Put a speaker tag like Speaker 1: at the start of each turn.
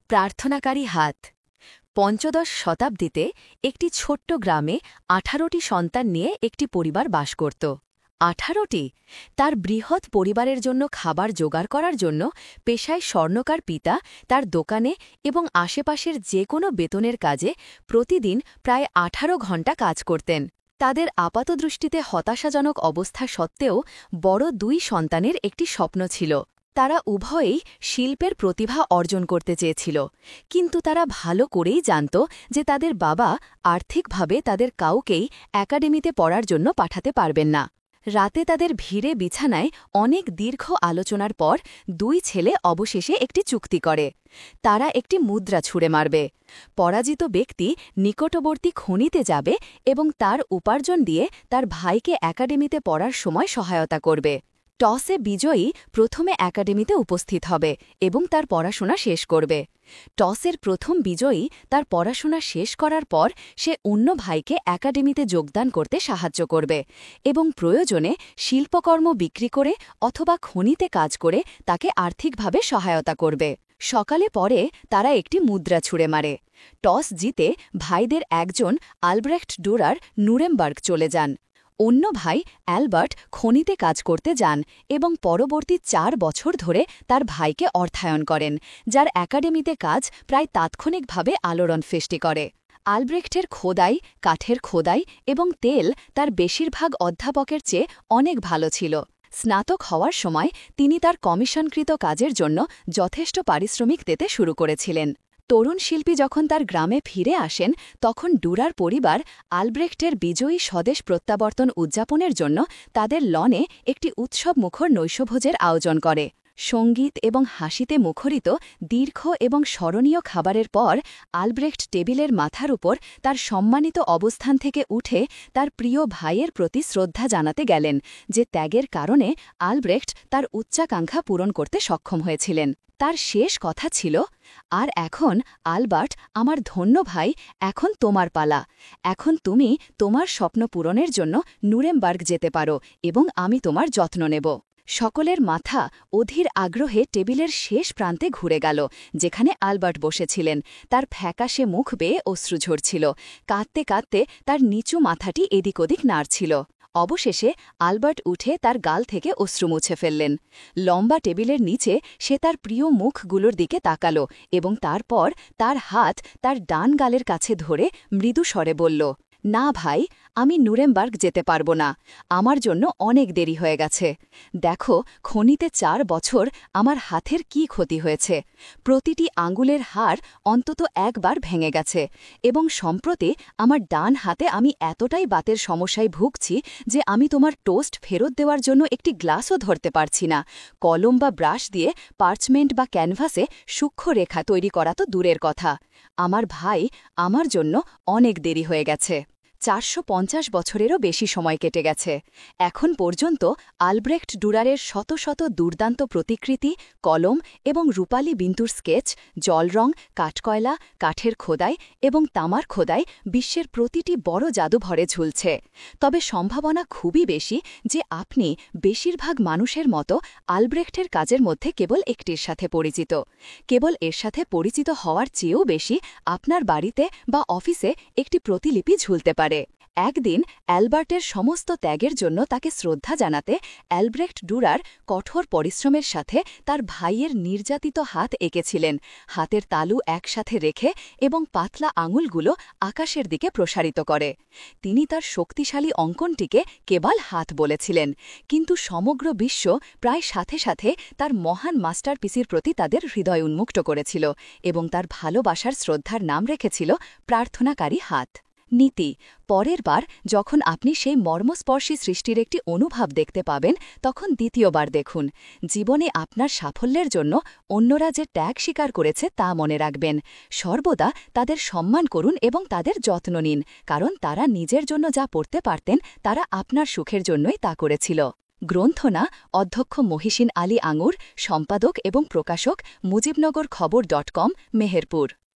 Speaker 1: প্রার্থনাকারী হাত। পঞ্চদশ শতাব্দীতে একটি ছোট্ট গ্রামে ১৮টি সন্তান নিয়ে একটি পরিবার বাস করত। ১৮টি! তার বৃহৎ পরিবারের জন্য খাবার জোগাড় করার জন্য পেশায় স্বর্ণকার পিতা তার দোকানে এবং আশেপাশের যে কোনো বেতনের কাজে প্রতিদিন প্রায় ১৮ ঘণ্টা কাজ করতেন। তাদের আপাতদৃষ্টিতে হতাশাজনক অবস্থা সত্ত্বেও বড় দুই সন্তানের একটি স্বপ্ন ছিল। তারা উভয়েই শিল্পের প্রতিভা অর্জন করতে চেয়েছিল, কিন্তু তারা ভালো করেই জানত যে তাদের বাবা আর্থিকভাবে তাদের কাউকেই একাডেমিতে পড়ার জন্য পাঠাতে পারবেন না। রাতে তাদের ভিড়ে বিছানায় অনেক দীর্ঘ আলোচনার পর দুই ছেলে অবশেষে একটি চুক্তি করে। তারা একটি মুদ্রা ছুঁড়ে মারবে। পরাজিত ব্যক্তি নিকটবর্তী খনিতে যাবে এবং তার উপার্জন দিয়ে তার ভাইকে একাডেমিতে পড়ার সময় সহায়তা করবে। টসে বিজয়ী প্রথমে একাডেমিতে উপস্থিত হবে এবং তার পড়াশোনা শেষ করবে। টসের প্রথম বিজয়ী তার পড়াশোনা শেষ করার পর সে অন্য ভাইকে একাডেমিতে যোগদান করতে সাহায্য করবে এবং প্রয়োজনে শিল্পকর্ম বিক্রি করে অথবা খনিতে কাজ করে তাকে আর্থিকভাবে সহায়তা করবে। সকালে পরে তারা একটি মুদ্রা ছুঁড়ে মারে। টস জিতে ভাইদের একজন আলব্রেখট ডুরার নুরেমবার্গ চলে যান। অন্য ভাই অ্যালবার্ট খনিতে কাজ করতে যান এবং পরবর্তী ৪ বছর ধরে তার ভাইকে অর্থায়ন করেন, যার একাডেমিতে কাজ প্রায় তাৎক্ষণিকভাবে আলোড়ন সৃষ্টি করে। আলব্রেখটের খোদাই, কাঠের খোদাই এবং তেল তার বেশিরভাগ অধ্যাপকের চেয়ে অনেক ভালো ছিল। স্নাতক হওয়ার সময় তিনি তার কমিশনকৃত কাজের জন্য যথেষ্ট পারিশ্রমিক দিতে শুরু করেছিলেন। তরুণ শিল্পী যখন তার গ্রামে ফিরে আসেন, তখন ডুরার পরিবার আলব্রেখটের বিজয়ী স্বদেশ প্রত্যাবর্তন উদযাপনের জন্য তাদের লনে একটি উৎসবমুখর নৈশভোজের আয়োজন করে। সঙ্গীত এবং হাসিতে মুখরিত দীর্ঘ এবং স্মরণীয় খাবারের পর আলব্রেখট টেবিলের মাথার উপর তার সম্মানিত অবস্থান থেকে উঠে তার প্রিয় ভাইয়ের প্রতি শ্রদ্ধা জানাতে গেলেন, যে ত্যাগের কারণে আলব্রেখট তার উচ্চাকাঙ্ক্ষা পূরণ করতে সক্ষম হয়েছিলেন। তার শেষ কথা ছিল, আর এখন আলবার্ট, আমার ধন্য ভাই, এখন তোমার পালা। এখন তুমি তোমার স্বপ্ন পূরণের জন্য নুরেমবার্গ যেতে পারো এবং আমি তোমার যত্ন নেব। সকলের মাথা অধীর আগ্রহে টেবিলের শেষ প্রান্তে ঘুরে গেল, যেখানে আলবার্ট বসেছিলেন। তার ফ্যাকাশে মুখ বেয়ে অশ্রু ঝরছিল। কাঁদতে কাঁদতে তার নিচু মাথাটি এদিক ওদিক নাড়ছিল। অবশেষে আলবার্ট উঠে তার গাল থেকে অশ্রু মুছে ফেললেন। লম্বা টেবিলের নিচে সে তার প্রিয় মুখগুলোর দিকে তাকাল এবং তারপর তার হাত তার ডান গালের কাছে ধরে মৃদু স্বরে বলল, না ভাই, আমি নুরেমবার্গ যেতে পারব না। আমার জন্য অনেক দেরি হয়ে গেছে। দেখো, খনিতে ৪ বছর আমার হাতের কি ক্ষতি হয়েছে। প্রতিটি আঙুলের হাড় অন্তত একবার ভেঙে গেছে এবং সম্প্রতি আমার ডান হাতে আমি এতটাই বাতের সমস্যায় ভুগছি যে আমি তোমার টোস্ট ফেরত দেওয়ার জন্য একটি গ্লাসও ধরতে পারছি না। কলম বা ব্রাশ দিয়ে পার্চমেন্ট বা ক্যানভাসে সূক্ষ্ম রেখা তৈরি করা তো দূরের কথা। আমার ভাই, আমার জন্য অনেক দেরি হয়ে গেছে। ৪৫০ বছরেরও বেশি সময় কেটে গেছে। এখন পর্যন্ত আলব্রেখট ডুরারের শত শত দুর্দান্ত প্রতিকৃতি, কলম এবং রূপালী বিন্দুর স্কেচ, জলরং, কাঠকয়লা, কাঠের খোদাই এবং তামার খোদাই বিশ্বের প্রতিটি বড় জাদুঘরে ঝুলছে। তবে সম্ভাবনা খুবই বেশি যে আপনি বেশিরভাগ মানুষের মতো আলব্রেখটের কাজের মধ্যে কেবল একটির সাথে পরিচিত। কেবল এর সাথে পরিচিত হওয়ার চেয়েও বেশি আপনার বাড়িতে বা অফিসে একটি প্রতিলিপি ঝুলতে পারে। একদিন অ্যালবার্টের সমস্ত ত্যাগের জন্য তাকে শ্রদ্ধা জানাতে অ্যালব্রেখট ডুরার কঠোর পরিশ্রমের সাথে তার ভাইয়ের নির্যাতিত হাত এঁকেছিলেন, হাতের তালু একসাথে রেখে এবং পাতলা আঙুলগুলো আকাশের দিকে প্রসারিত করে। তিনি তার শক্তিশালী অঙ্কনটিকে কেবল হাত বলেছিলেন, কিন্তু সমগ্র বিশ্ব প্রায় সাথে সাথে তার মহান মাস্টারপিসির প্রতি তাদের হৃদয় উন্মুক্ত করেছিল এবং তার ভালোবাসার শ্রদ্ধার নাম রেখেছিল প্রার্থনাকারী হাত। নীতি: পরের বার যখন আপনি সেই মর্মস্পর্শী সৃষ্টির একটি অনুভব দেখতে পাবেন, তখন দ্বিতীয়বার দেখুন। জীবনে আপনার সাফল্যের জন্য অন্যরা যে ত্যাগ স্বীকার করেছে তা মনে রাখবেন। সর্বদা তাদের সম্মান করুন এবং তাদের যত্ন নিন, কারণ তারা নিজের জন্য যা পড়তে পারতেন তারা আপনার সুখের জন্যই তা করেছিল। গ্রন্থনা: অধ্যক্ষ মহিষিন আলী আঙুর, সম্পাদক এবং প্রকাশক মুজিবনগর খবর.com, মেহেরপুর।